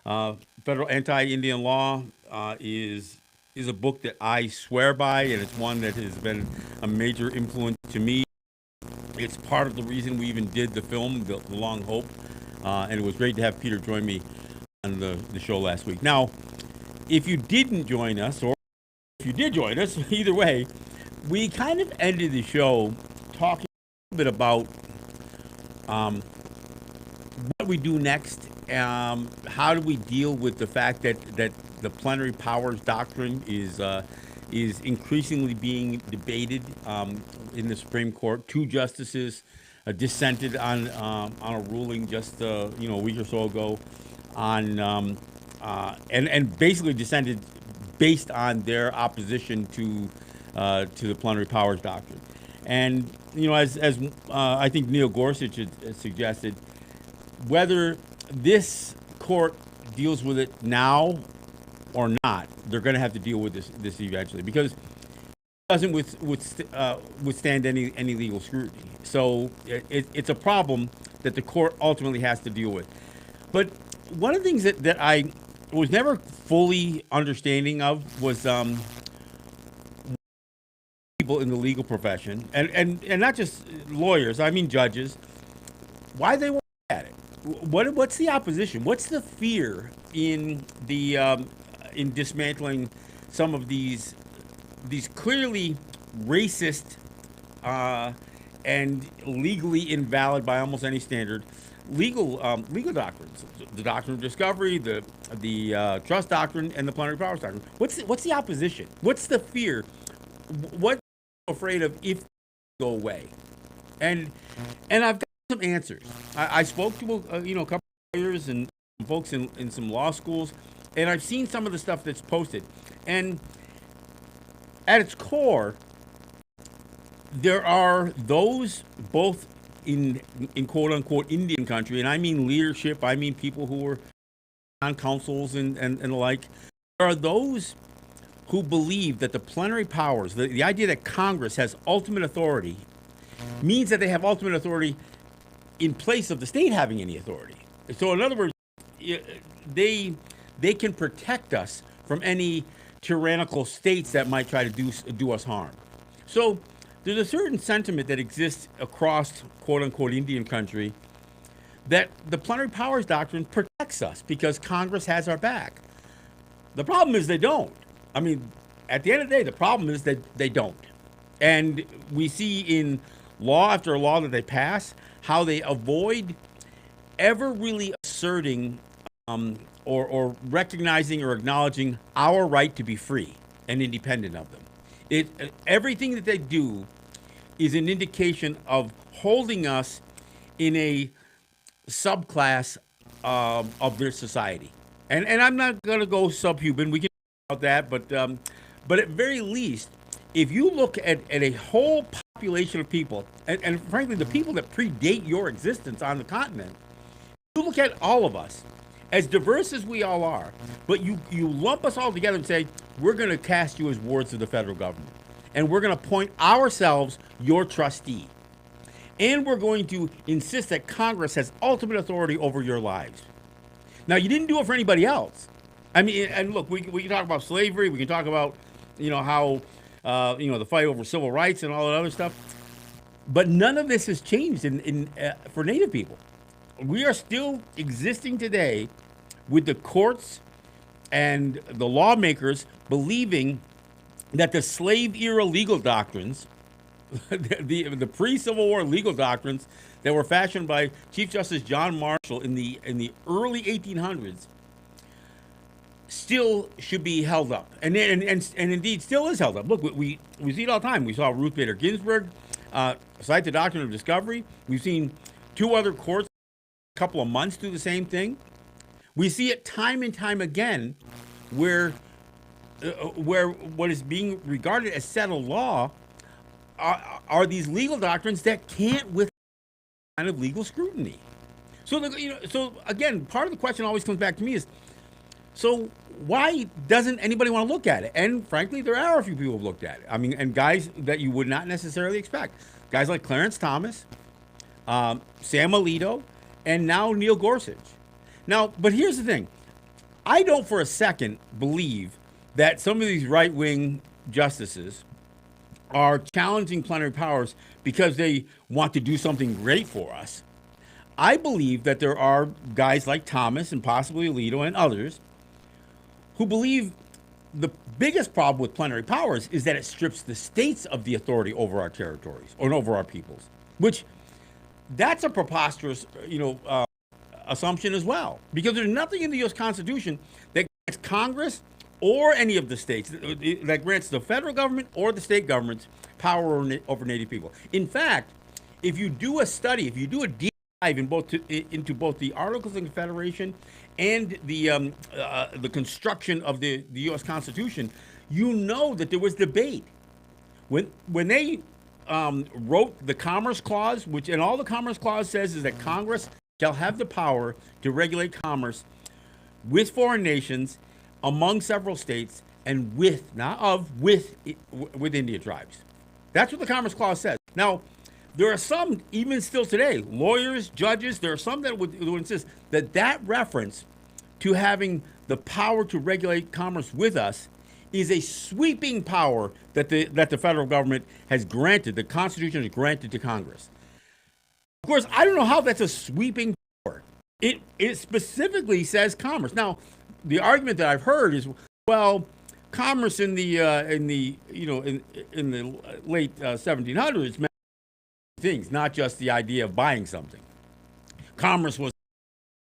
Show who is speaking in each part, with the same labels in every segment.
Speaker 1: Uh, Federal Anti-Indian Law is a book that I swear by, and it's one that has been a major influence to me. It's part of the reason we even did the film, The Long Hope, and it was great to have Peter join me on the show last week. Now, if you didn't join us, or if you did join us, either way, we kind of ended the show talking a little bit about um, what we do next. How do we deal with the fact that the plenary powers doctrine is increasingly being debated in the Supreme Court? Two justices dissented on a ruling just a week or so ago on and basically dissented based on their opposition to the plenary powers doctrine. And as I think Neil Gorsuch had suggested, whether this court deals with it now or not, they're going to have to deal with this eventually because it doesn't withstand any legal scrutiny. So it's a problem that the court ultimately has to deal with. But one of the things that I was never fully understanding of was people in the legal profession, and not just lawyers, I mean judges, why they want at it. What's the opposition? What's the fear in dismantling some of these clearly racist and legally invalid by almost any standard legal doctrines? The doctrine of discovery, the trust doctrine, and the plenary powers doctrine. What's the opposition? What's the fear? What afraid of if they go away? And I've got some answers. I spoke to a couple of lawyers and folks in some law schools, and I've seen some of the stuff that's posted. And at its core, there are those both in quote unquote Indian country, and I mean leadership, I mean people who are on councils and the like. There are those who believe that the plenary powers, the idea that Congress has ultimate authority, means that they have ultimate authority in place of the state having any authority. So, in other words, they can protect us from any tyrannical states that might try to do us harm. So, there's a certain sentiment that exists across quote unquote Indian country that the plenary powers doctrine protects us because Congress has our back. The problem is they don't. I mean, at the end of the day, the problem is that they don't. And we see in law after law that they pass how they avoid ever really asserting or recognizing or acknowledging our right to be free and independent of them. Everything that they do is an indication of holding us in a subclass of their society. And I'm not going to go subhuman. We can talk about that, but at very least, if you look at a whole population of people, and frankly, the people that predate your existence on the continent, you look at all of us, as diverse as we all are, but you lump us all together and say, we're going to cast you as wards of the federal government. And we're going to appoint ourselves your trustee. And we're going to insist that Congress has ultimate authority over your lives. Now, you didn't do it for anybody else. I mean, and look, we can talk about slavery. We can talk about, how, the fight over civil rights and all that other stuff. But none of this has changed for Native people. We are still existing today with the courts and the lawmakers believing that the slave era legal doctrines, the pre-Civil War legal doctrines that were fashioned by Chief Justice John Marshall in the early 1800s, still should be held up, and indeed still is held up. Look, we see it all the time. We saw Ruth Bader Ginsburg cite the doctrine of discovery. We've seen two other courts a couple of months do the same thing. We see it time and time again, where what is being regarded as settled law are these legal doctrines that can't withstand kind of legal scrutiny. So again, part of the question always comes back to me is, so why doesn't anybody want to look at it? And frankly, there are a few people who've looked at it. I mean, and guys that you would not necessarily expect, guys like Clarence Thomas, Sam Alito, and now Neil Gorsuch. Now, but here's the thing. I don't for a second believe that some of these right wing justices are challenging plenary powers because they want to do something great for us. I believe that there are guys like Thomas and possibly Alito and others who believe the biggest problem with plenary powers is that it strips the states of the authority over our territories or over our peoples, which that's a preposterous, assumption as well, because there's nothing in the U.S. Constitution that grants Congress or any of the states that grants the federal government or the state governments power over Native people. In fact, if you do a study, if you do a deep dive into both the Articles of Confederation and the construction of the U.S. Constitution, you know that there was debate when they wrote the Commerce Clause, which and all the Commerce Clause says is that Congress shall have the power to regulate commerce with foreign nations, among several states, and with Indian tribes. That's what the Commerce Clause says. Now, there are some, even still today, lawyers, judges, there are some that would insist that that reference to having the power to regulate commerce with us is a sweeping power that the federal government has granted, the Constitution has granted to Congress. Of course, I don't know how that's a sweeping power. It specifically says commerce. Now, the argument that I've heard is, well, commerce in the late 1700s meant things, not just the idea of buying something. Commerce was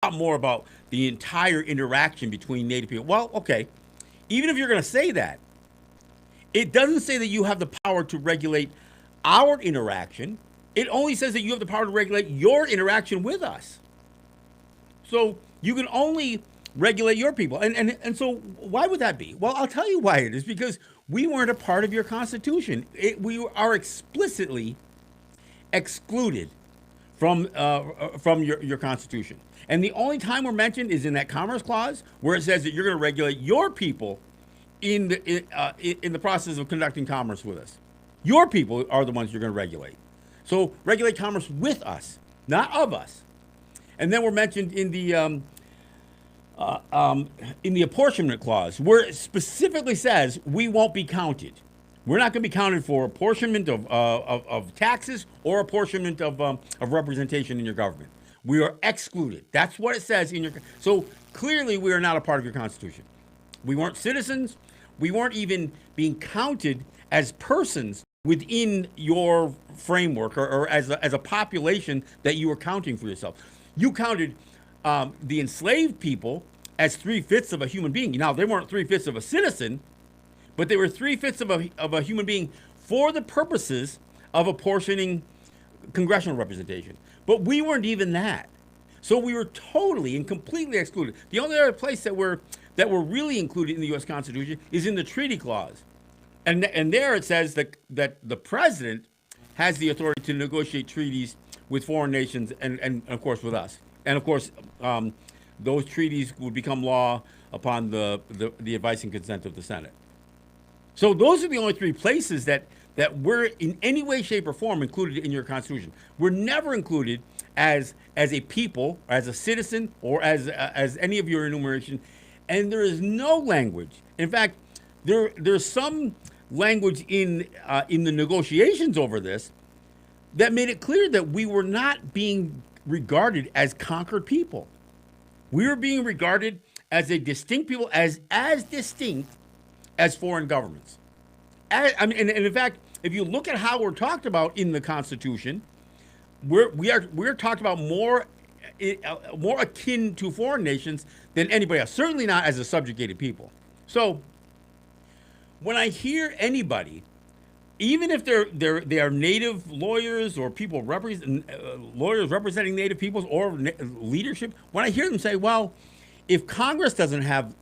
Speaker 1: a lot more about the entire interaction between Native people. Well, okay, even if you're going to say that, it doesn't say that you have the power to regulate our interaction. It only says that you have the power to regulate your interaction with us. So you can only regulate your people. And so why would that be? Well, I'll tell you why it is, because we weren't a part of your Constitution. We are explicitly excluded from your Constitution. And the only time we're mentioned is in that Commerce Clause, where it says that you're going to regulate your people in the process of conducting commerce with us. Your people are the ones you're going to regulate. So regulate commerce with us, not of us. And then we're mentioned in the apportionment clause, where it specifically says we won't be counted. We're not going to be counted for apportionment of taxes or apportionment of representation in your government. We are excluded. That's what it says in your. So clearly, we are not a part of your Constitution. We weren't citizens. We weren't even being counted as persons within your framework or as a population that you were counting for yourself. You counted the enslaved people as 3/5 of a human being. Now, they weren't 3/5 of a citizen, but they were 3/5 of a human being for the purposes of apportioning congressional representation. But we weren't even that. So we were totally and completely excluded. The only other place that we're really included in the U.S. Constitution is in the Treaty Clause. And there it says that the president has the authority to negotiate treaties with foreign nations and of course, with us. And, of course, those treaties would become law upon the advice and consent of the Senate. So those are the only three places that we're in any way, shape, or form included in your Constitution. We're never included as a people, as a citizen, or as any of your enumeration. And there is no language. In fact, there's some language in the negotiations over this that made it clear that we were not being regarded as conquered people. We were being regarded as a distinct people, as distinct as foreign governments. And in fact, if you look at how we're talked about in the Constitution, we're talked about more akin to foreign nations than anybody else. Certainly not as a subjugated people. So when I hear anybody, even if they are native lawyers or people lawyers representing native peoples or leadership, when I hear them say, well, if Congress doesn't have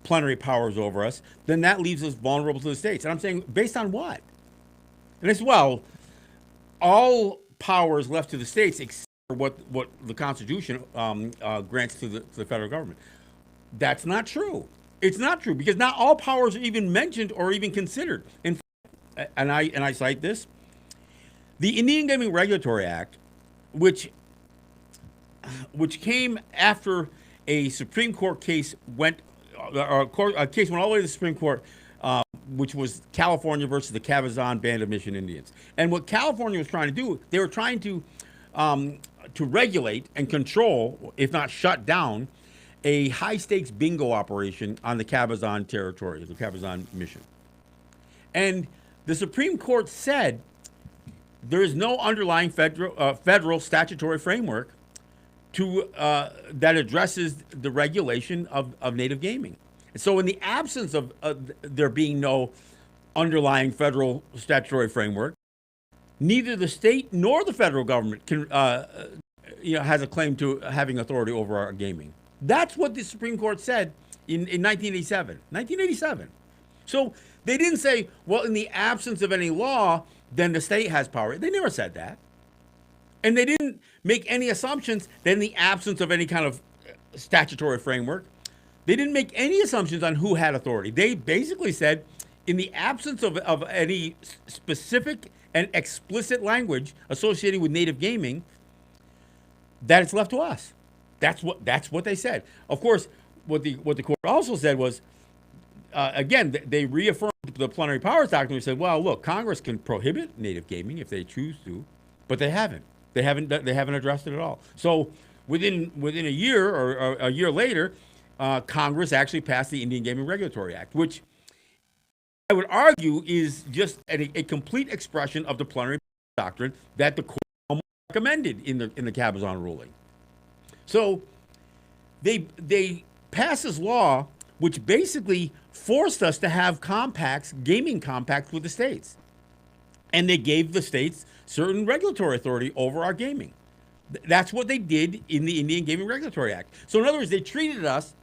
Speaker 1: plenary powers over us, then that leaves us vulnerable to the states. And I'm saying, based on what? And it's, well, all powers left to the states except for what the Constitution grants to the federal government. That's not true. It's not true, because not all powers are even mentioned or even considered. In fact, and I cite this, the Indian Gaming Regulatory Act, which came after a Supreme Court case went a case went all the way to the Supreme Court, which was California versus the Cabazon Band of Mission Indians. And what California was trying to do, they were trying to regulate and control, if not shut down, a high stakes bingo operation on the Cabazon territory, the Cabazon Mission. And the Supreme Court said there is no underlying federal statutory framework that addresses the regulation of native gaming. So, in the absence of there being no underlying federal statutory framework, neither the state nor the federal government can, has a claim to having authority over our gaming. That's what the Supreme Court said in 1987. 1987. So they didn't say, well, in the absence of any law, then the state has power. They never said that. And they didn't make any assumptions that in the absence of any kind of statutory framework, they didn't make any assumptions on who had authority. They basically said, in the absence of any specific and explicit language associated with native gaming, that it's left to us. That's what they said. Of course, what the court also said was, again, they reaffirmed the plenary powers doctrine. They said, well, look, Congress can prohibit native gaming if they choose to, but they haven't. They haven't addressed it at all. So within a year or a year later, Congress actually passed the Indian Gaming Regulatory Act, which I would argue is just a complete expression of the plenary doctrine that the court recommended in the Cabazon ruling. So they passed this law which basically forced us to have gaming compacts with the states. And they gave the states certain regulatory authority over our gaming. That's what they did in the Indian Gaming Regulatory Act. So in other words, they treated us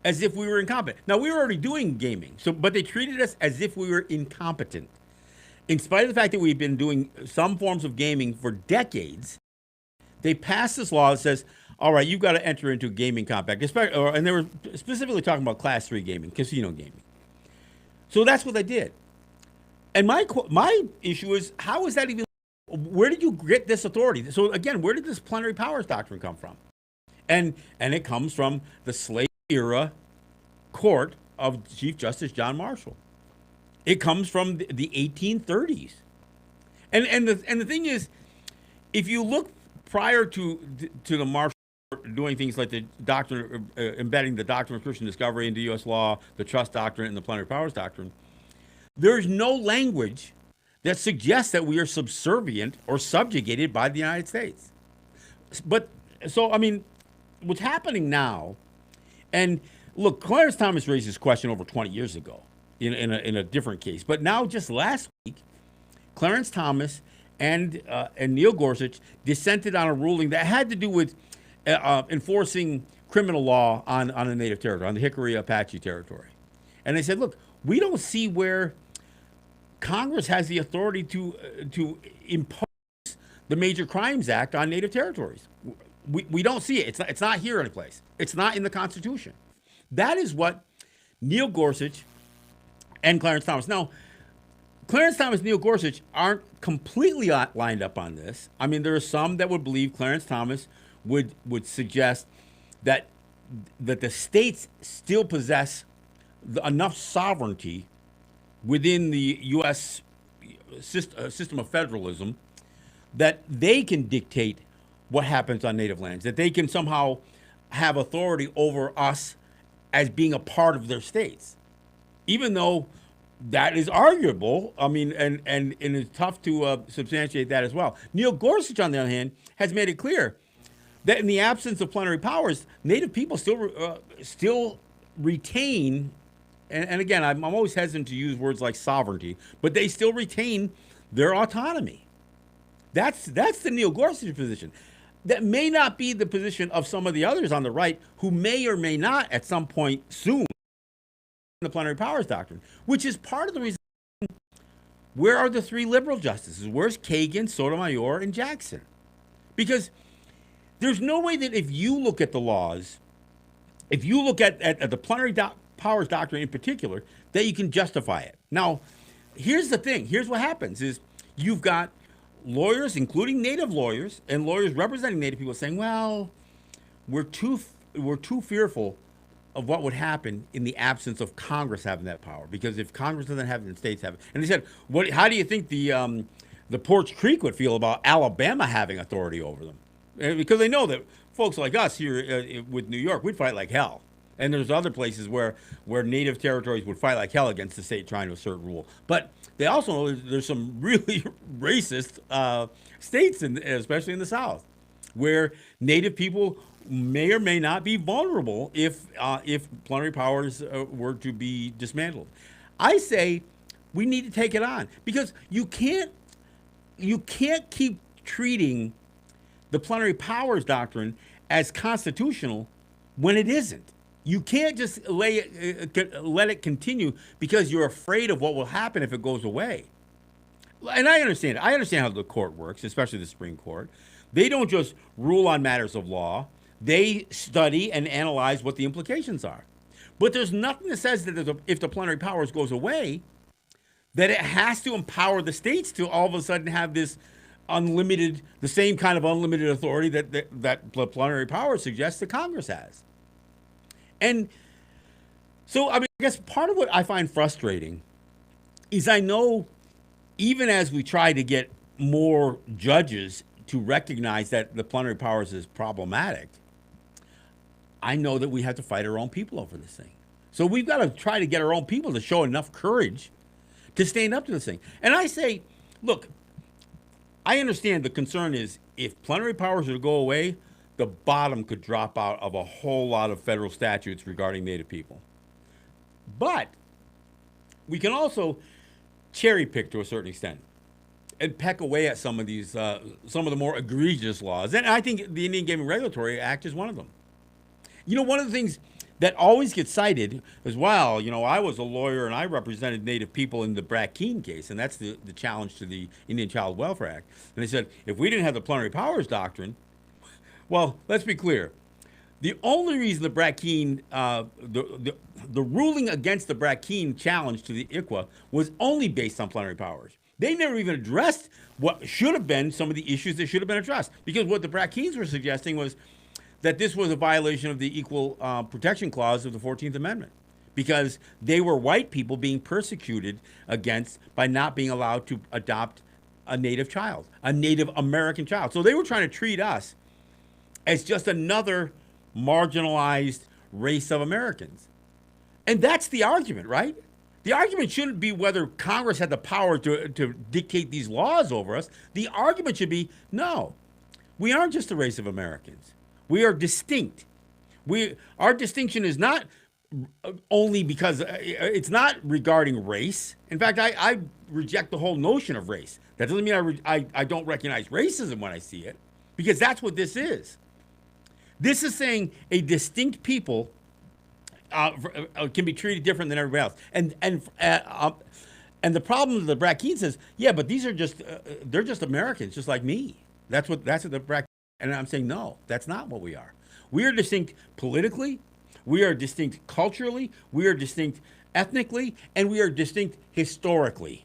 Speaker 1: as if we were incompetent. Now, we were already doing gaming, but they treated us as if we were incompetent. In spite of the fact that we've been doing some forms of gaming for decades, they passed this law that says, all right, you've got to enter into a gaming compact. And they were specifically talking about Class 3 gaming, casino gaming. So that's what they did. And my issue is, how is that even, where did you get this authority? So again, where did this plenary powers doctrine come from? And it comes from the slave era court of Chief Justice John Marshall. It comes from the 1830s. And the thing is, if you look prior to the Marshall doing things like the doctrine, embedding the doctrine of Christian discovery into U.S. law, the trust doctrine, and the plenary powers doctrine, there's no language that suggests that we are subservient or subjugated by the United States. But so, I mean, what's happening now, and look, Clarence Thomas raised this question over 20 years ago in a different case. But now, just last week, Clarence Thomas and Neil Gorsuch dissented on a ruling that had to do with enforcing criminal law on the native territory, on the Hickory Apache territory. And they said, look, we don't see where Congress has the authority to impose the Major Crimes Act on native territories. We don't see it. It's not here anyplace. It's not in the Constitution. That is what Neil Gorsuch and Clarence Thomas. Now, Clarence Thomas and Neil Gorsuch aren't completely lined up on this. I mean, there are some that would believe Clarence Thomas would suggest that the states still possess enough sovereignty within the U.S. system of federalism that they can dictate what happens on native lands, that they can somehow have authority over us as being a part of their states, even though that is arguable. I mean, and it's tough to substantiate that as well. Neil Gorsuch, on the other hand, has made it clear that in the absence of plenary powers, native people still retain, and again, I'm always hesitant to use words like sovereignty, but they still retain their autonomy. That's the Neil Gorsuch position. That may not be the position of some of the others on the right who may or may not at some point soon the plenary powers doctrine, which is part of the reason. Where are the three liberal justices? Where's Kagan, Sotomayor, and Jackson? Because there's no way that if you look at the laws, if you look at the plenary powers doctrine in particular, that you can justify it. Now, here's the thing. Here's what happens is you've got lawyers, including native lawyers, and lawyers representing native people saying, well, we're too fearful of what would happen in the absence of Congress having that power. Because if Congress doesn't have it, then states have it. And they said, "What? How do you think the Porch Creek would feel about Alabama having authority over them?" Because they know that folks like us here with New York, we'd fight like hell. And there's other places where native territories would fight like hell against the state trying to assert rule. But they also know there's some really racist states, especially in the South, where native people may or may not be vulnerable if plenary powers were to be dismantled. I say we need to take it on because you can't keep treating the plenary powers doctrine as constitutional when it isn't. You can't just let it continue because you're afraid of what will happen if it goes away. And I understand it. I understand how the court works, especially the Supreme Court. They don't just rule on matters of law. They study and analyze what the implications are. But there's nothing that says that if the plenary powers goes away, that it has to empower the states to all of a sudden have this unlimited, the same kind of unlimited authority that plenary power suggests that Congress has. And so, I guess part of what I find frustrating is I know even as we try to get more judges to recognize that the plenary powers is problematic, I know that we have to fight our own people over this thing. So we've got to try to get our own people to show enough courage to stand up to this thing. And I say, look, I understand the concern is if plenary powers are to go away, the bottom could drop out of a whole lot of federal statutes regarding Native people. But we can also cherry pick to a certain extent and peck away at some of these, some of the more egregious laws. And I think the Indian Gaming Regulatory Act is one of them. You know, one of the things that always gets cited is, well, you know, I was a lawyer and I represented Native people in the Keene case, and that's the challenge to the Indian Child Welfare Act. And they said, if we didn't have the plenary powers doctrine, well, let's be clear. The only reason the Keene, the ruling against the Keene challenge to the ICWA was only based on plenary powers. They never even addressed what should have been some of the issues that should have been addressed. Because what the Keens were suggesting was that this was a violation of the Equal Protection Clause of the 14th Amendment. Because they were white people being persecuted against by not being allowed to adopt a Native child, a Native American child. So they were trying to treat us as just another marginalized race of Americans. And that's the argument, right? The argument shouldn't be whether Congress had the power to dictate these laws over us. The argument should be, no, we aren't just a race of Americans. We are distinct. Our distinction is not only because it's not regarding race. In fact, I reject the whole notion of race. That doesn't mean I don't recognize racism when I see it, because that's what this is. This is saying a distinct people can be treated different than everybody else. And the problem with the Keene says, yeah, but these are just they're just Americans, just like me. That's what the and I'm saying, no, that's not what we are. We are distinct politically, we are distinct culturally, we are distinct ethnically, and we are distinct historically.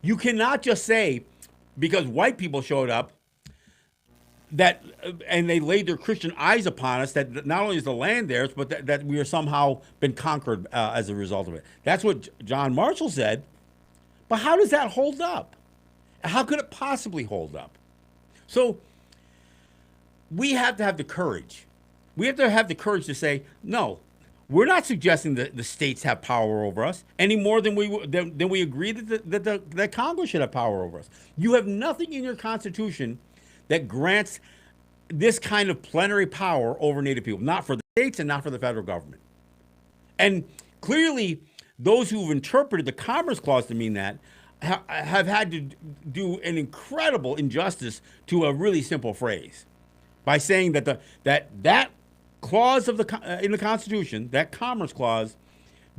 Speaker 1: You cannot just say because white people showed up that and they laid their Christian eyes upon us that not only is the land theirs, but that we are somehow been conquered as a result of it. That's what John Marshall said. But how does that hold up? How could it possibly hold up? So we have to have the courage. We have to have the courage to say, no, we're not suggesting that the states have power over us any more than we agree that Congress should have power over us. You have nothing in your Constitution that grants this kind of plenary power over Native people, not for the states and not for the federal government. And clearly, those who've interpreted the Commerce Clause to mean that have had to do an incredible injustice to a really simple phrase by saying that that clause of in the Constitution, that Commerce Clause,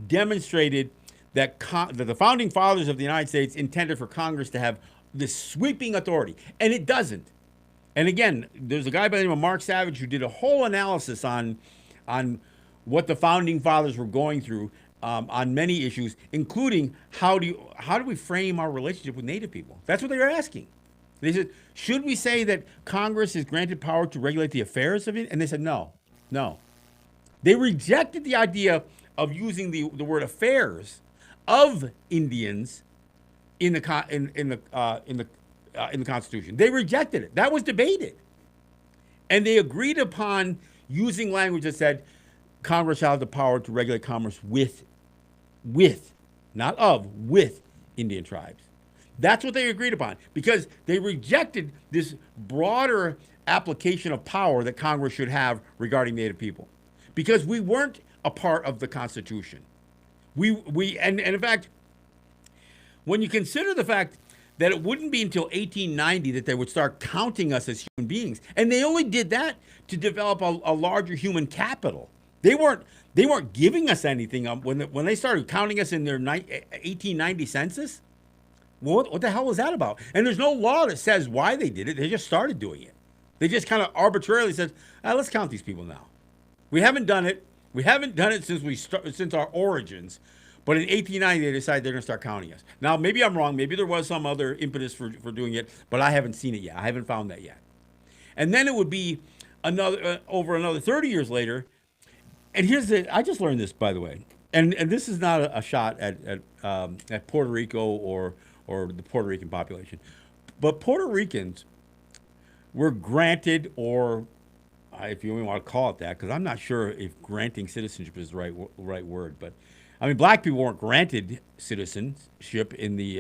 Speaker 1: demonstrated that the founding fathers of the United States intended for Congress to have this sweeping authority, and it doesn't. And again, there's a guy by the name of Mark Savage who did a whole analysis on what the founding fathers were going through on many issues, including how do we frame our relationship with Native people? That's what they were asking. They said, should we say that Congress is granted power to regulate the affairs of it? And they said, no. They rejected the idea of using the word affairs of Indians in the in the Constitution. They rejected it. That was debated, and they agreed upon using language that said Congress shall have the power to regulate commerce with, not of, with Indian tribes. That's what they agreed upon because they rejected this broader application of power that Congress should have regarding Native people, because we weren't a part of the Constitution. And in fact, when you consider the fact that it wouldn't be until 1890 that they would start counting us as human beings, and they only did that to develop a larger human capital. They weren't giving us anything when they started counting us in their 1890 census. What the hell was that about? And there's no law that says why they did it. They just started doing it. They just kind of arbitrarily said, let's count these people now. We haven't done it. We haven't done it since our origins. But in 1890, they decided they're going to start counting us. Now, maybe I'm wrong. Maybe there was some other impetus for doing it, but I haven't seen it yet. I haven't found that yet. And then it would be over another 30 years later. And I just learned this, by the way. And this is not a shot at Puerto Rico or the Puerto Rican population. But Puerto Ricans were granted, or if you even want to call it that, because I'm not sure if granting citizenship is the right word, but I mean, black people weren't granted citizenship in the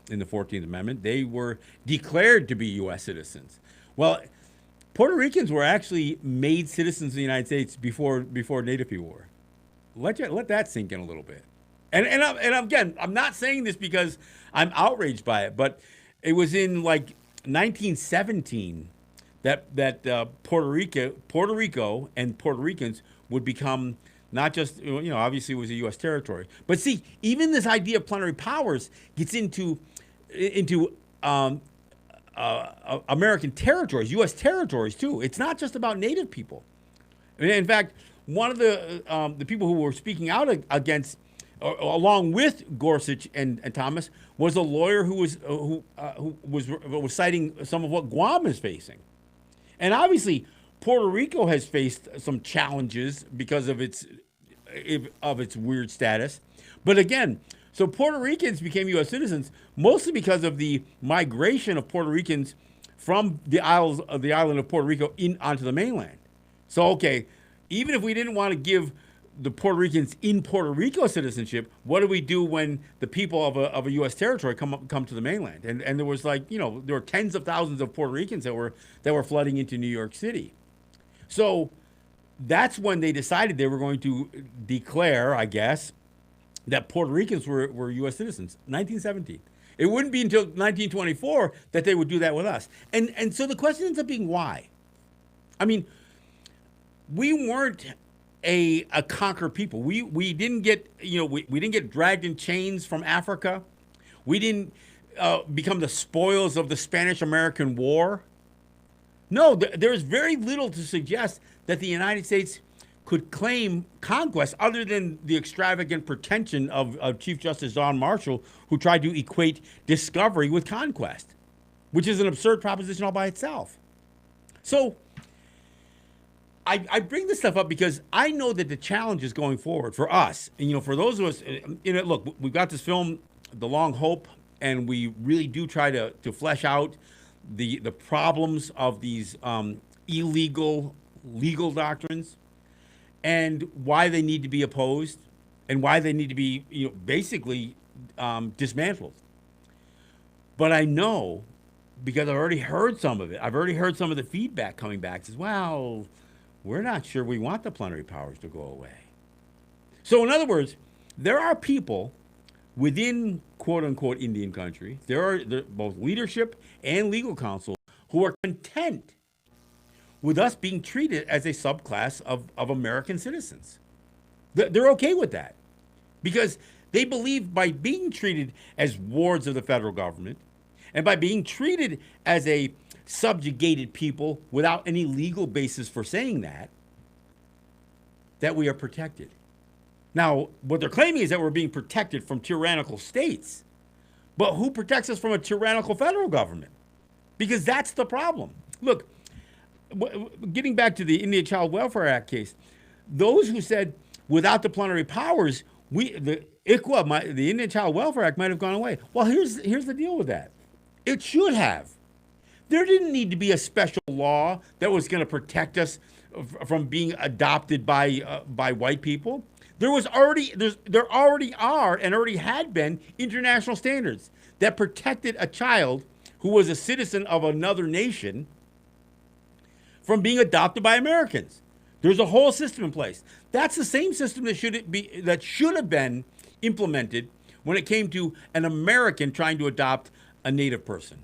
Speaker 1: 14th Amendment. They were declared to be U.S. citizens. Well, Puerto Ricans were actually made citizens of the United States before Native people were. Let that sink in a little bit. And again, I'm not saying this because I'm outraged by it, but it was in like 1917 that Puerto Rico and Puerto Ricans would become not just, obviously it was a U.S. territory. But see, even this idea of plenary powers gets into American territories, U.S. territories too. It's not just about Native people. In fact, one of the people who were speaking out against, along with Gorsuch and Thomas, was a lawyer who was citing some of what Guam is facing, and obviously Puerto Rico has faced some challenges because of its weird status. But again, so Puerto Ricans became U.S. citizens mostly because of the migration of Puerto Ricans from the island of Puerto Rico onto the mainland. So okay, even if we didn't want to give the Puerto Ricans in Puerto Rico citizenship, what do we do when the people of a U.S. territory come to the mainland? And there was there were tens of thousands of Puerto Ricans that were flooding into New York City. So that's when they decided they were going to declare, I guess, that Puerto Ricans were U.S. citizens. 1917. It wouldn't be until 1924 that they would do that with us. And so the question ends up being why. I mean, we weren't a conquered people. We didn't get we didn't get dragged in chains from Africa. We didn't become the spoils of the Spanish-American War. No, there's very little to suggest that the United States could claim conquest other than the extravagant pretension of Chief Justice John Marshall, who tried to equate discovery with conquest, which is an absurd proposition all by itself. So I bring this stuff up because I know that the challenge is going forward for us. And, for those of us, look, we've got this film, The Long Hope, and we really do try to flesh out the problems of these illegal legal doctrines and why they need to be opposed and why they need to be, basically dismantled. But I know, because I've already heard some of it, I've already heard some of the feedback coming back, says, well, we're not sure we want the plenary powers to go away. So in other words, there are people within quote-unquote Indian country, there are both leadership and legal counsel who are content with us being treated as a subclass of American citizens. They're okay with that because they believe by being treated as wards of the federal government and by being treated as a subjugated people without any legal basis for saying that we are protected. Now, what they're claiming is that we're being protected from tyrannical states. But who protects us from a tyrannical federal government? Because that's the problem. Look, getting back to the Indian Child Welfare Act case, Those who said without the plenary powers, the ICWA, the Indian Child Welfare Act, might have gone away. Well, here's the deal with that. It should have. There didn't need to be a special law that was going to protect us from being adopted by white people. There already are and already had been international standards that protected a child who was a citizen of another nation from being adopted by Americans. There's a whole system in place. That's the same system that should have been implemented when it came to an American trying to adopt a native person.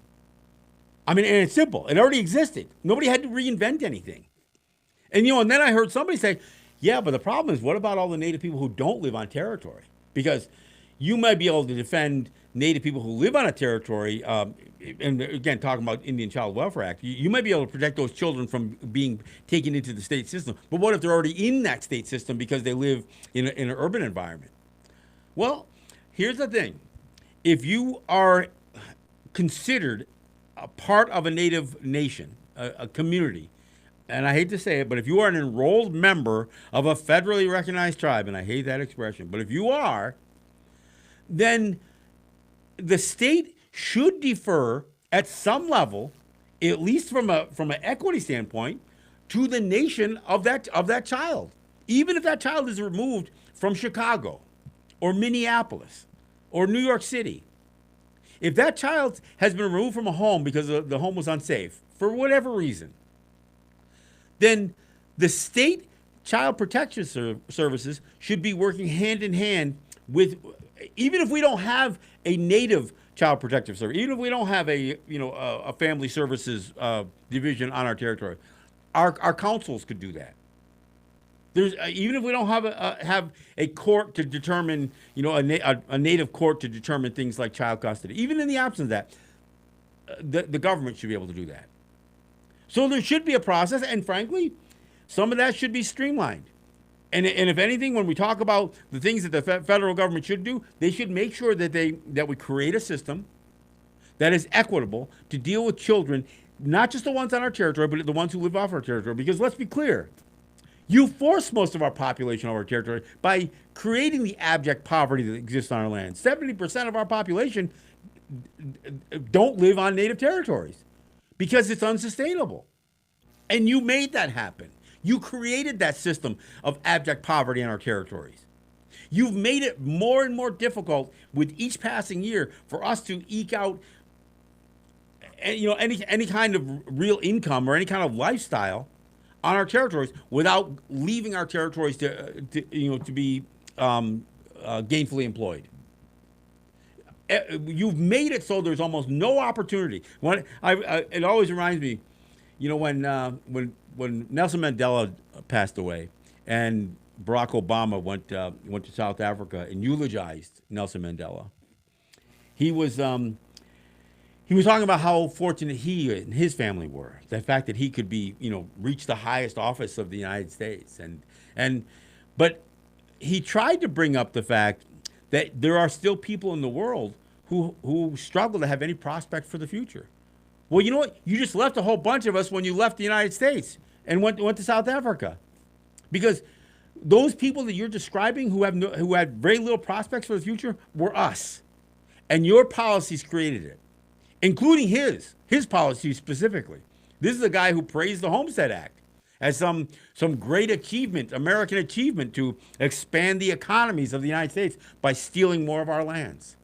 Speaker 1: I mean, and it's simple. It already existed. Nobody had to reinvent anything. And and then I heard somebody say, yeah, but the problem is, what about all the native people who don't live on territory? Because you might be able to defend native people who live on a territory, and again, talking about Indian Child Welfare Act, you might be able to protect those children from being taken into the state system. But what if they're already in that state system because they live in an urban environment? Well, here's the thing. If you are considered a part of a native nation, a community, and I hate to say it, but if you are an enrolled member of a federally recognized tribe, and I hate that expression, but if you are, then the state should defer at some level, at least from an equity standpoint, to the nation of that child, even if that child is removed from Chicago or Minneapolis or New York City. If that child has been removed from a home because the home was unsafe for whatever reason, then the state child protection services should be working hand in hand with, even if we don't have a native child protective service, even if we don't have a family services division on our territory, our councils could do that. There's even if we don't have a court to determine, a native court to determine things like child custody. Even in the absence of that, the government should be able to do that. So there should be a process, and frankly, some of that should be streamlined. And if anything, when we talk about the things that the federal government should do, they should make sure that we create a system that is equitable to deal with children, not just the ones on our territory, but the ones who live off our territory. Because let's be clear, you force most of our population off our territory by creating the abject poverty that exists on our land. 70% of our population don't live on native territories because it's unsustainable. And you made that happen. You created that system of abject poverty in our territories. You've made it more and more difficult with each passing year for us to eke out any kind of real income or any kind of lifestyle on our territories without leaving our territories to be gainfully employed. You've made it so there's almost no opportunity. It always reminds me, when Nelson Mandela passed away and Barack Obama went to South Africa and eulogized Nelson Mandela, he was talking about how fortunate he and his family were. The fact that he could reach the highest office of the United States, but he tried to bring up the fact that there are still people in the world who struggle to have any prospect for the future. Well, you know what? You just left a whole bunch of us when you left the United States and went to South Africa, because those people that you're describing who had very little prospects for the future were us, and your policies created it, including his policies specifically. This is a guy who praised the Homestead Act as some great achievement, American achievement, to expand the economies of the United States by stealing more of our lands.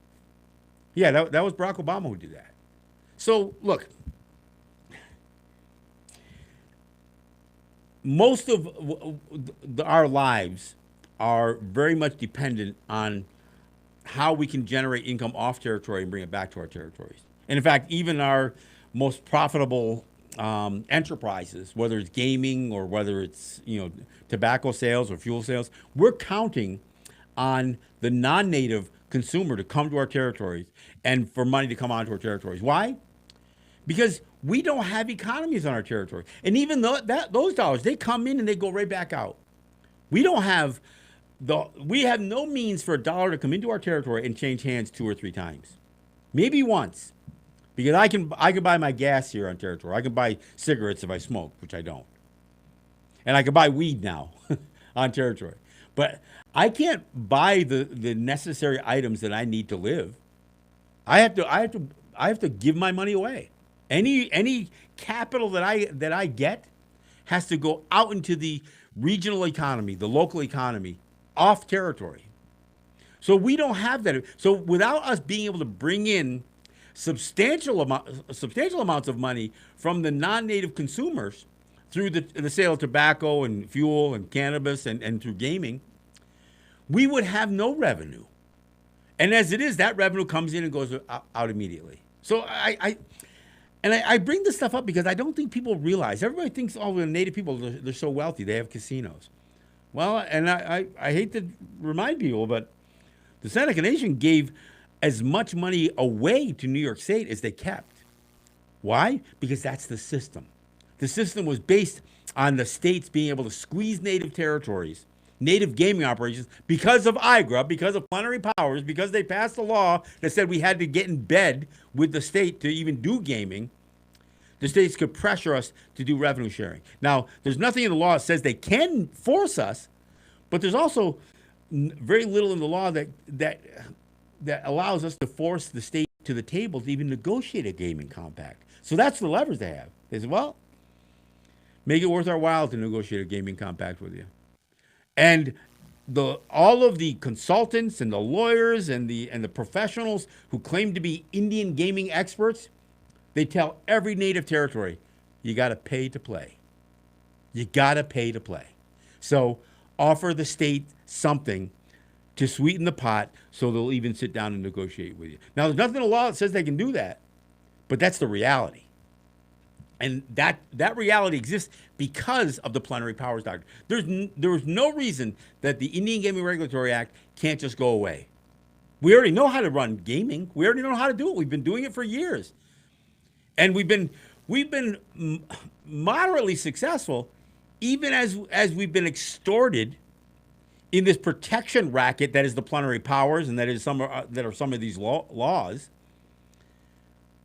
Speaker 1: Yeah, that was Barack Obama who did that. So, look, most of our lives are very much dependent on how we can generate income off territory and bring it back to our territories. And in fact, even our most profitable enterprises, whether it's gaming or whether it's tobacco sales or fuel sales, we're counting on the non-native consumer to come to our territories and for money to come onto our territories. Why? Because we don't have economies on our territory. And even though those dollars, they come in and they go right back out. We have no means for a dollar to come into our territory and change hands 2 or 3 times. Maybe once. Because I can buy my gas here on territory. I can buy cigarettes if I smoke, which I don't. And I can buy weed now on territory. But I can't buy the necessary items that I need to live. I have to give my money away. Any capital that I get has to go out into the regional economy, the local economy, off territory. So we don't have that. So without us being able to bring in substantial amounts of money from the non-native consumers through the sale of tobacco and fuel and cannabis and through gaming, we would have no revenue. And as it is, that revenue comes in and goes out immediately. So I bring this stuff up because I don't think people realize. Everybody thinks, oh, the native people, they're so wealthy, they have casinos. Well, and I hate to remind people, but the Seneca Nation gave as much money away to New York State as they kept. Why? Because that's the system. The system was based on the states being able to squeeze native territories, native gaming operations, because of IGRA, because of plenary powers, because they passed a law that said we had to get in bed with the state to even do gaming. The states could pressure us to do revenue sharing. Now, there's nothing in the law that says they can force us, but there's also very little in the law that allows us to force the state to the table to even negotiate a gaming compact. So that's the levers they have. They say, well, make it worth our while to negotiate a gaming compact with you. And all of the consultants and the lawyers and the professionals who claim to be Indian gaming experts, they tell every native territory, you got to pay to play. You got to pay to play. So offer the state something to sweeten the pot so they'll even sit down and negotiate with you. Now, there's nothing in the law that says they can do that, but that's the reality. And that reality exists because of the plenary powers doctrine. There's no reason that the Indian Gaming Regulatory Act can't just go away. We already know how to run gaming. We already know how to do it. We've been doing it for years. And we've been moderately successful, even as we've been extorted in this protection racket that is the plenary powers, and that is some of these laws.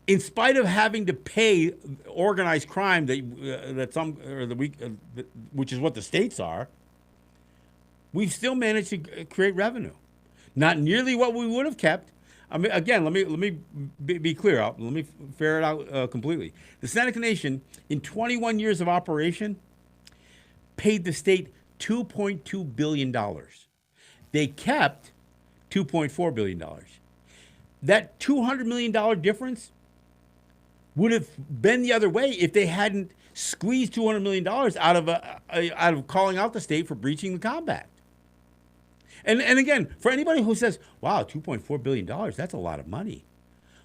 Speaker 1: In spite of having to pay organized crime which is what the states are, we've still managed to create revenue. Not nearly what we would have kept. I mean, again, let me be clear. Let me ferret out completely. The Seneca Nation, in 21 years of operation, paid the state $2.2 billion. They kept $2.4 billion. That $200 million difference would have been the other way if they hadn't squeezed $200 million out of calling out the state for breaching the compact. And again, for anybody who says, wow, $2.4 billion, that's a lot of money.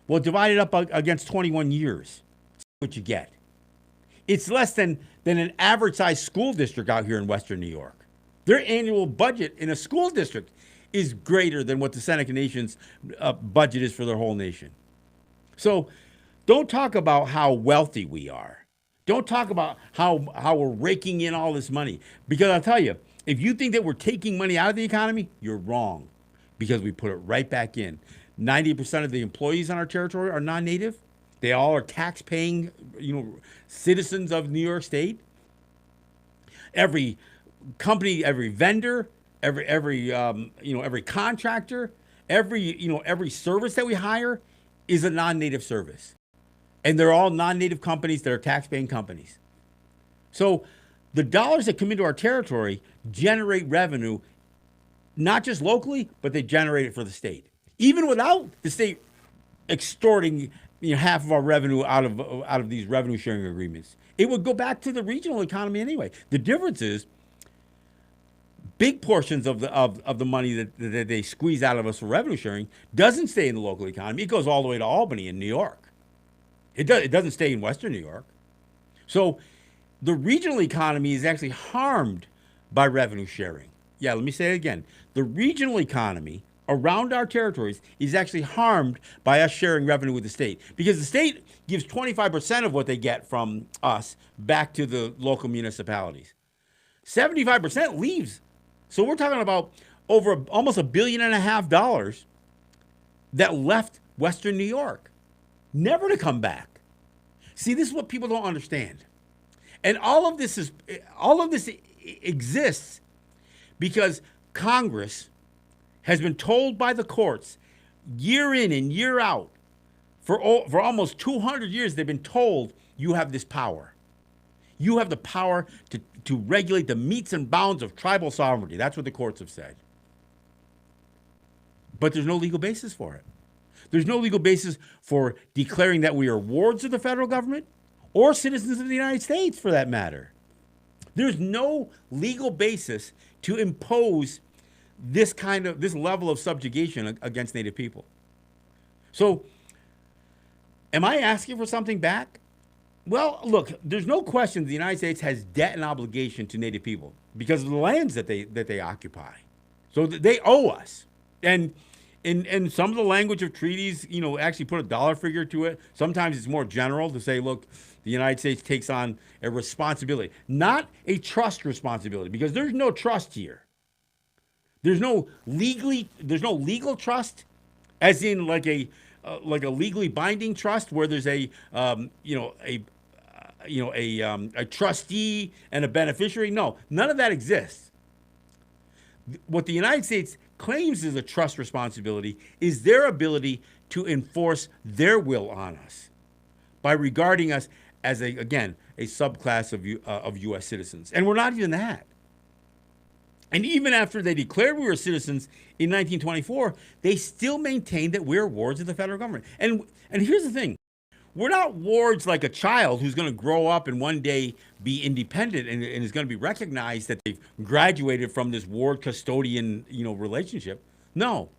Speaker 1: Well, divide it up against 21 years. See what you get. It's less than an average-sized school district out here in Western New York. Their annual budget in a school district is greater than what the Seneca Nation's budget is for their whole nation. So don't talk about how wealthy we are. Don't talk about how we're raking in all this money. Because I'll tell you, if you think that we're taking money out of the economy, you're wrong. Because we put it right back in. 90% of the employees on our territory are non-native. They all are tax-paying, citizens of New York State. Every company, every vendor, every contractor, every service that we hire is a non-native service. And they're all non-native companies that are tax-paying companies. So the dollars that come into our territory generate revenue, not just locally, but they generate it for the state. Even without the state extorting half of our revenue out of these revenue sharing agreements, it would go back to the regional economy anyway. The difference is big portions of the money that they squeeze out of us for revenue sharing doesn't stay in the local economy. It goes all the way to Albany in New York. It doesn't stay in Western New York. So the regional economy is actually harmed by revenue sharing. Yeah, let me say it again. The regional economy around our territories is actually harmed by us sharing revenue with the state, because the state gives 25% of what they get from us back to the local municipalities. 75% leaves. So we're talking about over almost $1.5 billion that left Western New York, never to come back. See, this is what people don't understand. And all of this exists because Congress has been told by the courts year in and year out for almost 200 years, they've been told you have this power. You have the power to regulate the metes and bounds of tribal sovereignty. That's what the courts have said. But there's no legal basis for it. There's no legal basis for declaring that we are wards of the federal government or citizens of the United States, for that matter. There's no legal basis to impose this level of subjugation against Native people. So, am I asking for something back? Well, look, there's no question the United States has debt and obligation to Native people because of the lands that they occupy. So they owe us. And in some of the language of treaties, actually put a dollar figure to it. Sometimes it's more general to say, look, the United States takes on a responsibility, not a trust responsibility, because there's no trust here. There's no legal trust, as in like a legally binding trust where there's a trustee and a beneficiary. No, none of that exists. What the United States claims is a trust responsibility is their ability to enforce their will on us by regarding us as a subclass of U.S. citizens, and we're not even that. And even after they declared we were citizens in 1924, they still maintain that we're wards of the federal government. And here's the thing. We're not wards like a child who's going to grow up and one day be independent and is going to be recognized that they've graduated from this ward custodian, relationship. No.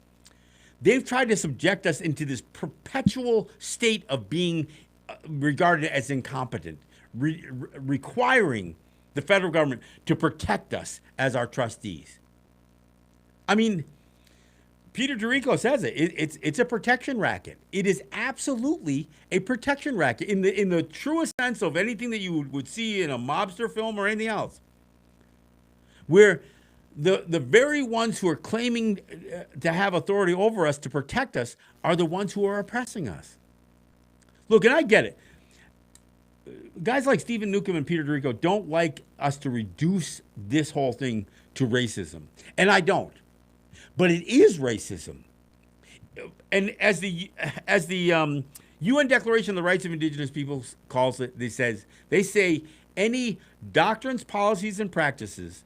Speaker 1: They've tried to subject us into this perpetual state of being regarded as incompetent, requiring the federal government to protect us as our trustees. I mean, Peter Dorico says it. It's a protection racket. It is absolutely a protection racket in the truest sense of anything that you would see in a mobster film or anything else, where the very ones who are claiming to have authority over us to protect us are the ones who are oppressing us. Look, and I get it. Guys like Stephen Newcomb and Peter Dorico don't like us to reduce this whole thing to racism, and I don't. But it is racism. And as the UN Declaration of the Rights of Indigenous Peoples calls it, they say any doctrines, policies, and practices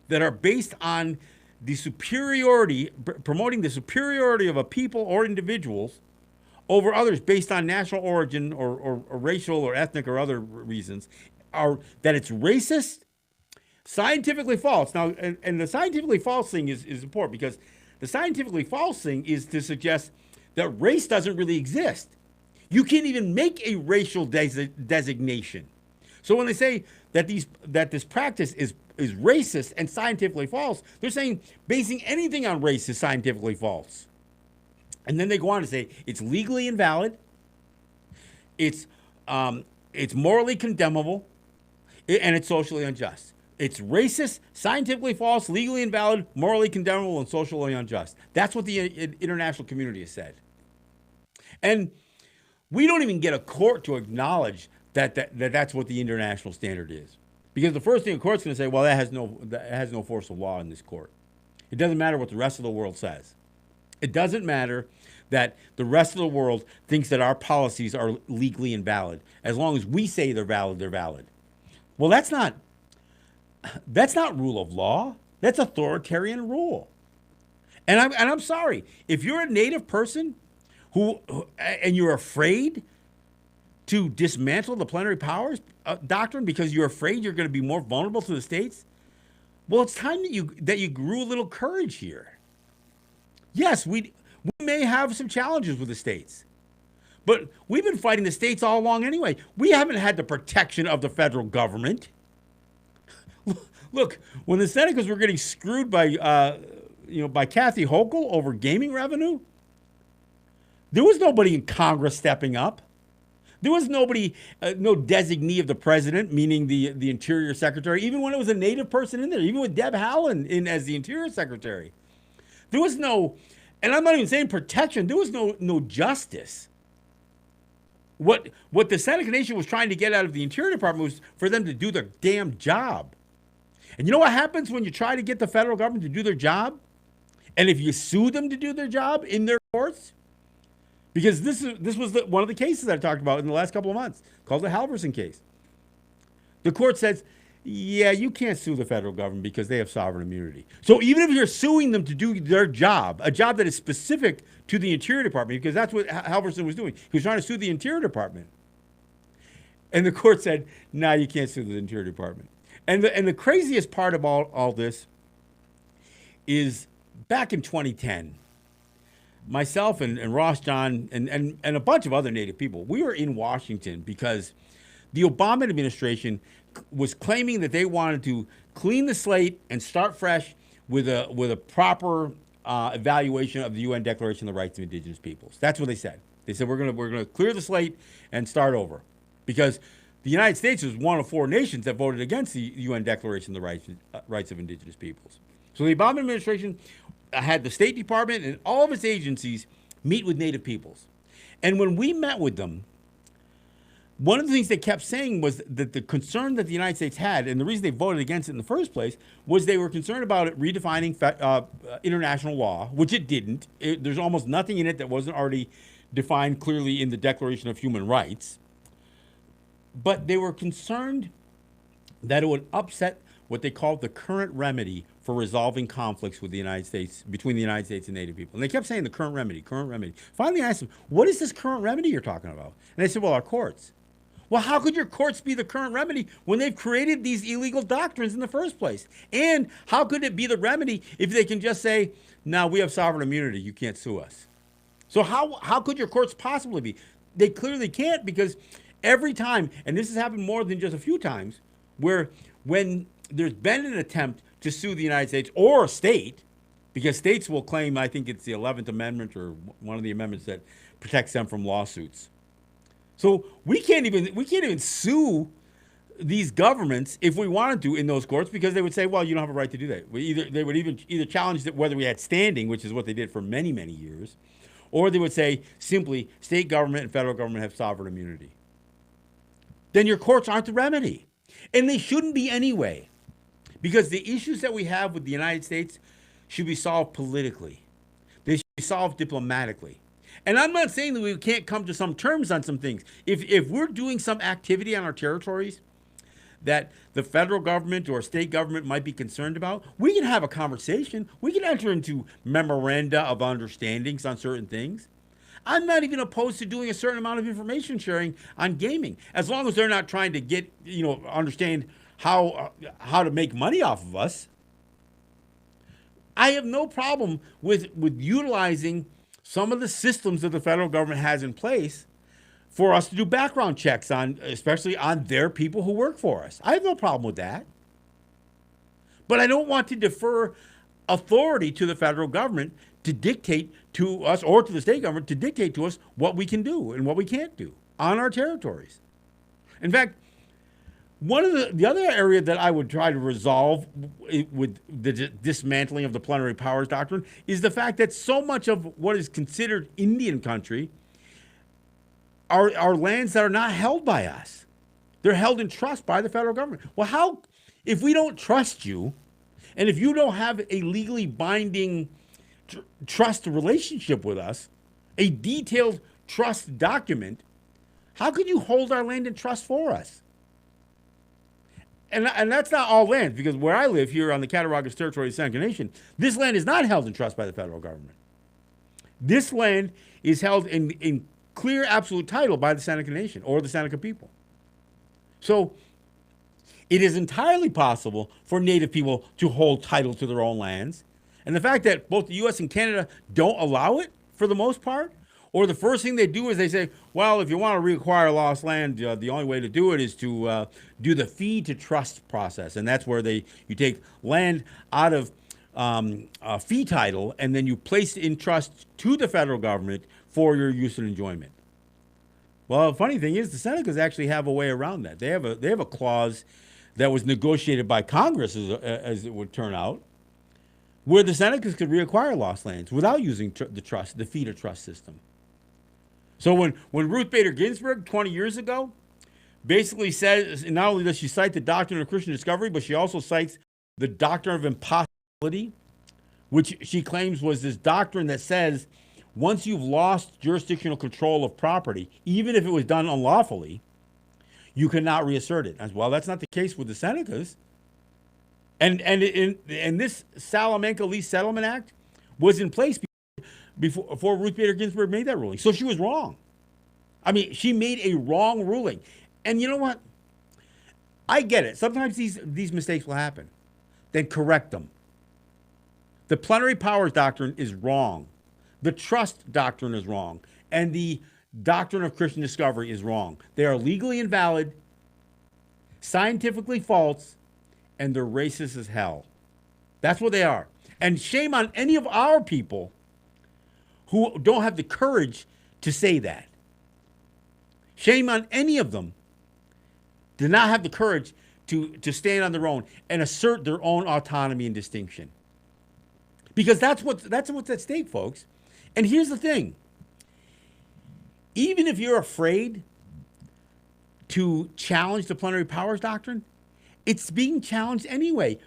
Speaker 1: that are based on promoting the superiority of a people or individuals over others based on national origin or racial or ethnic or other reasons, that it's racist, scientifically false. Now, and the scientifically false thing is important, because the scientifically false thing is to suggest that race doesn't really exist. You can't even make a racial designation. So when they say that this practice is racist and scientifically false, they're saying basing anything on race is scientifically false. And then they go on to say it's legally invalid, it's morally condemnable, and it's socially unjust. It's racist, scientifically false, legally invalid, morally condemnable, and socially unjust. That's what the international community has said. And we don't even get a court to acknowledge that's what the international standard is. Because the first thing a court's going to say, well, that has no force of law in this court. It doesn't matter what the rest of the world says. It doesn't matter that the rest of the world thinks that our policies are legally invalid. As long as we say they're valid, they're valid. Well, that's not rule of law. That's authoritarian rule. And I'm sorry, if you're a Native person and you're afraid to dismantle the plenary powers doctrine because you're afraid you're going to be more vulnerable to the states, well, it's time that you grew a little courage here. Yes, we may have some challenges with the states, but we've been fighting the states all along anyway. We haven't had the protection of the federal government. Look, when the Senecas were getting screwed by Kathy Hochul over gaming revenue, there was nobody in Congress stepping up. There was nobody, no designee of the president, meaning the Interior Secretary, even when it was a Native person in there, even with Deb Haaland in as the Interior Secretary. There was no, and I'm not even saying protection, there was no justice. What the Seneca Nation was trying to get out of the Interior Department was for them to do their damn job. And you know what happens when you try to get the federal government to do their job? And if you sue them to do their job in their courts, because this was one of the cases I talked about in the last couple of months, called the Halverson case. The court says, yeah, you can't sue the federal government because they have sovereign immunity. So even if you're suing them to do their job, a job that is specific to the Interior Department, because that's what Halverson was doing. He was trying to sue the Interior Department. And the court said, nah, you can't sue the Interior Department. And the craziest part of all this is back in 2010, myself and Ross John and a bunch of other Native people, we were in Washington because the Obama administration was claiming that they wanted to clean the slate and start fresh with a proper evaluation of the UN Declaration of the Rights of Indigenous Peoples. That's what they said. They said we're gonna clear the slate and start over, because the United States was one of 4 nations that voted against the UN Declaration of the Rights of Indigenous Peoples. So the Obama administration had the State Department and all of its agencies meet with Native peoples. And when we met with them, one of the things they kept saying was that the concern that the United States had, and the reason they voted against it in the first place, was they were concerned about it redefining international law, which it didn't. There's almost nothing in it that wasn't already defined clearly in the Declaration of Human Rights. But they were concerned that it would upset what they called the current remedy for resolving conflicts with the United States, between the United States and Native people. And they kept saying the current remedy, current remedy. Finally, I asked them, what is this current remedy you're talking about? And they said, well, our courts. Well, how could your courts be the current remedy when they've created these illegal doctrines in the first place? And how could it be the remedy if they can just say, no, we have sovereign immunity, you can't sue us? So how could your courts possibly be? They clearly can't, because every time, and this has happened more than just a few times, where when there's been an attempt to sue the United States or a state, because states will claim, I think it's the 11th Amendment or one of the amendments that protects them from lawsuits. So we can't even sue these governments if we wanted to in those courts, because they would say, well, you don't have a right to do that. They would either challenge that whether we had standing, which is what they did for many, many years, or they would say simply state government and federal government have sovereign immunity. Then your courts aren't the remedy. And they shouldn't be anyway, because the issues that we have with the United States should be solved politically. They should be solved diplomatically. And I'm not saying that we can't come to some terms on some things. If we're doing some activity on our territories that the federal government or state government might be concerned about, we can have a conversation. We can enter into memoranda of understandings on certain things. I'm not even opposed to doing a certain amount of information sharing on gaming, as long as they're not trying to get, understand how to make money off of us. I have no problem with utilizing some of the systems that the federal government has in place for us to do background checks on, especially on their people who work for us. I have no problem with that. But I don't want to defer authority to the federal government to dictate to us, or to the state government to dictate to us what we can do and what we can't do on our territories. In fact, one of the other area that I would try to resolve with the dismantling of the plenary powers doctrine is the fact that so much of what is considered Indian country are lands that are not held by us. They're held in trust by the federal government. Well, if we don't trust you, and if you don't have a legally binding trust relationship with us, a detailed trust document, how could you hold our land in trust for us? And that's not all land, because where I live here on the Cattaraugus territory of the Seneca Nation, this land is not held in trust by the federal government. This land is held in clear absolute title by the Seneca Nation or the Seneca people. So it is entirely possible for Native people to hold title to their own lands. And the fact that both the U.S. and Canada don't allow it for the most part, or the first thing they do is they say, well, if you want to reacquire lost land, the only way to do it is to do the fee to trust process. And that's where you take land out of fee title, and then you place it in trust to the federal government for your use and enjoyment. Well, the funny thing is the Senecas actually have a way around that. They have a clause that was negotiated by Congress, as it would turn out, where the Senecas could reacquire lost lands without using the fee to trust system. So when Ruth Bader Ginsburg 20 years ago basically says, not only does she cite the doctrine of Christian discovery, but she also cites the doctrine of impossibility, which she claims was this doctrine that says once you've lost jurisdictional control of property, even if it was done unlawfully, you cannot reassert it. As well, that's not the case with the Senecas. And this Salamanca Lease Settlement Act was in place before Ruth Bader Ginsburg made that ruling. So she was wrong. I mean, she made a wrong ruling. And you know what? I get it. Sometimes these mistakes will happen. Then correct them. The plenary powers doctrine is wrong. The trust doctrine is wrong. And the doctrine of Christian discovery is wrong. They are legally invalid, scientifically false, and they're racist as hell. That's what they are. And shame on any of our people who don't have the courage to say that. Shame on any of them do not have the courage to stand on their own and assert their own autonomy and distinction. Because that's what's at stake, folks. And here's the thing. Even if you're afraid to challenge the plenary powers doctrine, it's being challenged anyway.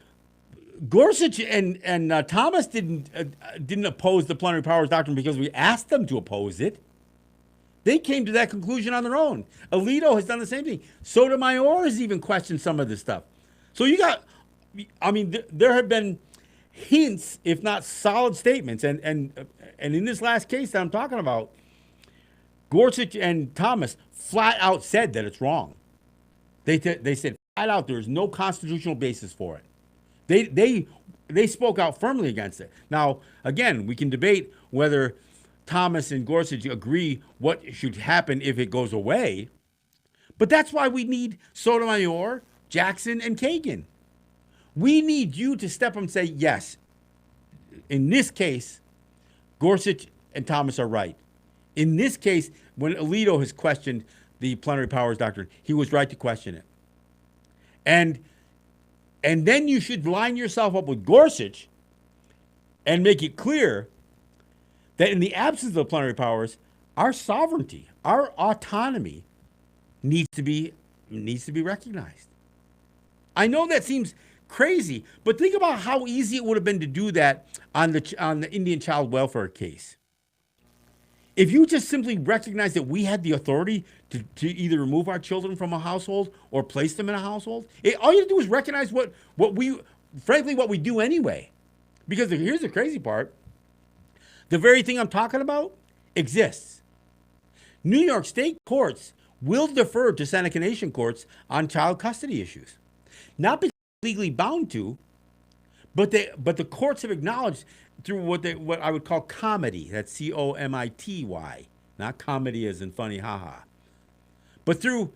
Speaker 1: Gorsuch and Thomas didn't oppose the plenary powers doctrine because we asked them to oppose it. They came to that conclusion on their own. Alito has done the same thing. Sotomayor has even questioned some of this stuff. So there have been hints, if not solid statements, and in this last case that I'm talking about, Gorsuch and Thomas flat out said that it's wrong. They said flat out there is no constitutional basis for it. They spoke out firmly against it. Now, again, we can debate whether Thomas and Gorsuch agree what should happen if it goes away, but that's why we need Sotomayor, Jackson, and Kagan. We need you to step up and say, yes, in this case, Gorsuch and Thomas are right. In this case, when Alito has questioned the plenary powers doctrine, he was right to question it. And then you should line yourself up with Gorsuch and make it clear that in the absence of the plenary powers, our sovereignty, our autonomy needs to be recognized. I know that seems crazy, but think about how easy it would have been to do that on the Indian child welfare case. If you just simply recognize that we had the authority to either remove our children from a household or place them in a household, all you have to do is recognize what we do anyway. Because here's the crazy part. The very thing I'm talking about exists. New York state courts will defer to Seneca Nation courts on child custody issues. Not because they're legally bound to, but the courts have acknowledged through what I would call comity. That's COMITY, not comedy as in funny haha. But through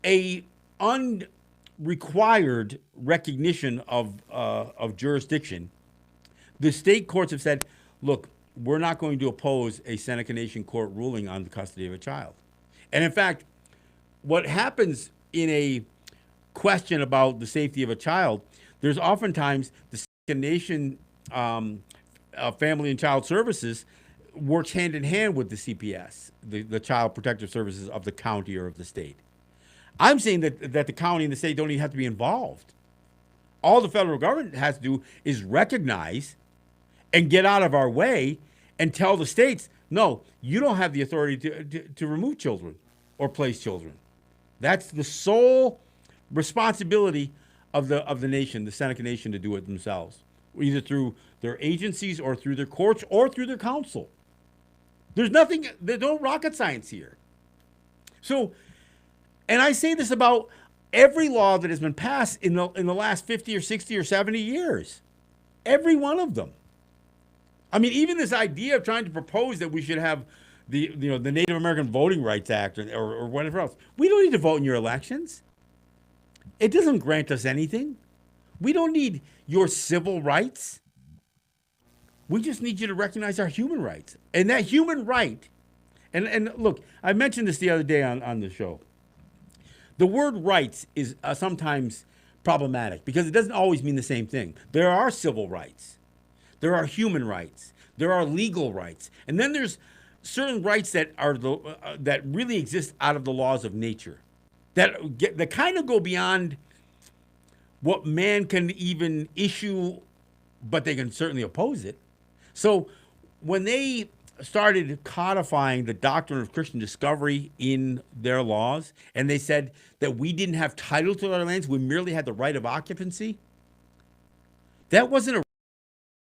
Speaker 1: a unrequired recognition of jurisdiction, the state courts have said, look, we're not going to oppose a Seneca Nation court ruling on the custody of a child. And in fact, what happens in a question about the safety of a child, there's oftentimes the Seneca Nation Family and Child Services works hand in hand with the CPS, the Child Protective Services of the county or of the state. I'm saying that the county and the state don't even have to be involved. All the federal government has to do is recognize and get out of our way and tell the states, no, you don't have the authority to remove children or place children. That's the sole responsibility of the nation, the Seneca Nation, to do it themselves, either through their agencies or through their courts or through their council. There's no rocket science here. So, and I say this about every law that has been passed in the last 50 or 60 or 70 years. Every one of them. I mean, even this idea of trying to propose that we should have the Native American Voting Rights Act or whatever else. We don't need to vote in your elections. It doesn't grant us anything. We don't need your civil rights. We just need you to recognize our human rights. And that human right, and look, I mentioned this the other day on the show. The word rights is sometimes problematic because it doesn't always mean the same thing. There are civil rights. There are human rights. There are legal rights. And then there's certain rights that are that really exist out of the laws of nature, that kind of go beyond what man can even issue, but they can certainly oppose it. So when they started codifying the doctrine of Christian discovery in their laws, and they said that we didn't have title to our lands, we merely had the right of occupancy, that wasn't a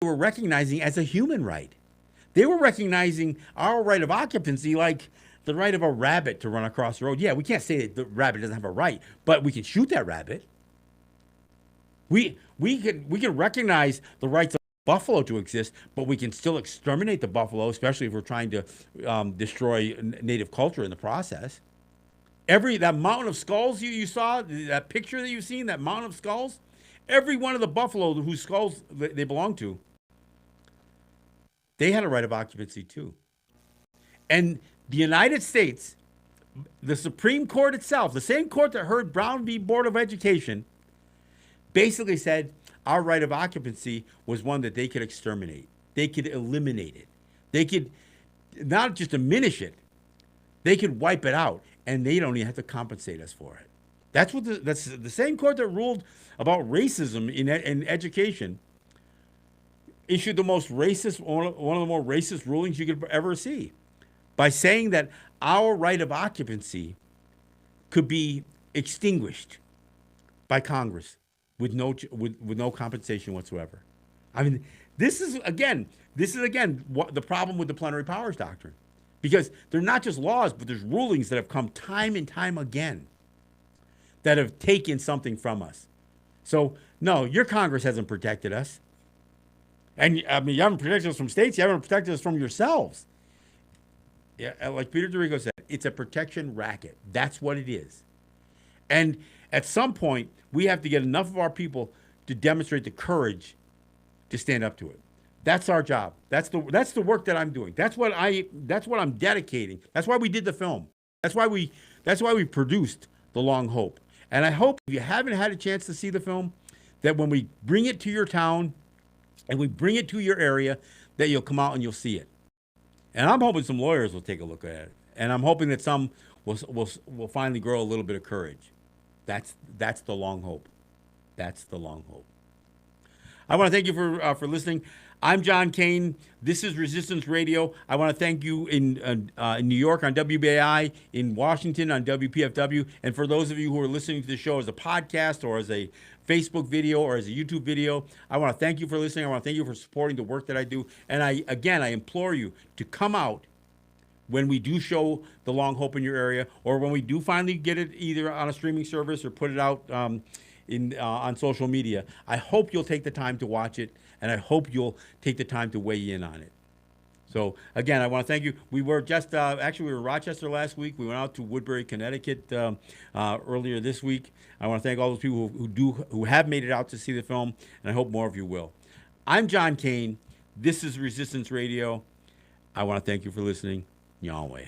Speaker 1: they were recognizing as a human right. They were recognizing our right of occupancy like the right of a rabbit to run across the road. Yeah, we can't say that the rabbit doesn't have a right, but we can shoot that rabbit. We can recognize the rights of buffalo to exist, but we can still exterminate the buffalo, especially if we're trying to destroy native culture in the process. That mountain of skulls you saw, that picture that you've seen, that mountain of skulls, every one of the buffalo whose skulls they belong to, they had a right of occupancy too. And the United States, the Supreme Court itself, the same court that heard Brown v. Board of Education, basically said our right of occupancy was one that they could exterminate. They could eliminate it. They could not just diminish it, they could wipe it out, and they don't even have to compensate us for it. That's the same court that ruled about racism in education issued the most racist, one of the more racist rulings you could ever see, by saying that our right of occupancy could be extinguished by Congress with no compensation whatsoever. I mean, this is again what the problem with the plenary powers doctrine, because they're not just laws, but there's rulings that have come time and time again that have taken something from us. So no, your Congress hasn't protected us. And I mean, you haven't protected us from states. You haven't protected us from yourselves. Yeah, like Peter DeRigo said, it's a protection racket. That's what it is. And at some point, we have to get enough of our people to demonstrate the courage to stand up to it. That's our job. That's the work that I'm doing. That's what I'm dedicating. That's why we did the film. That's why we produced The Long Hope. And I hope if you haven't had a chance to see the film, that when we bring it to your town and we bring it to your area, that you'll come out and you'll see it. And I'm hoping some lawyers will take a look at it. And I'm hoping that some will finally grow a little bit of courage. That's the long hope. That's the long hope. I want to thank you for listening. I'm John Kane. This is Resistance Radio. I want to thank you in New York on WBAI, in Washington on WPFW, and for those of you who are listening to the show as a podcast or as a Facebook video or as a YouTube video, I want to thank you for listening. I want to thank you for supporting the work that I do. And I implore you to come out when we do show The Long Hope in your area, or when we do finally get it either on a streaming service or put it out on social media. I hope you'll take the time to watch it, and I hope you'll take the time to weigh in on it. So again, I want to thank you. We were just actually we were in Rochester last week. We went out to Woodbury, Connecticut earlier this week. I want to thank all those people who have made it out to see the film, and I hope more of you will. I'm John Kane. This is Resistance Radio. I want to thank you for listening. Yahweh.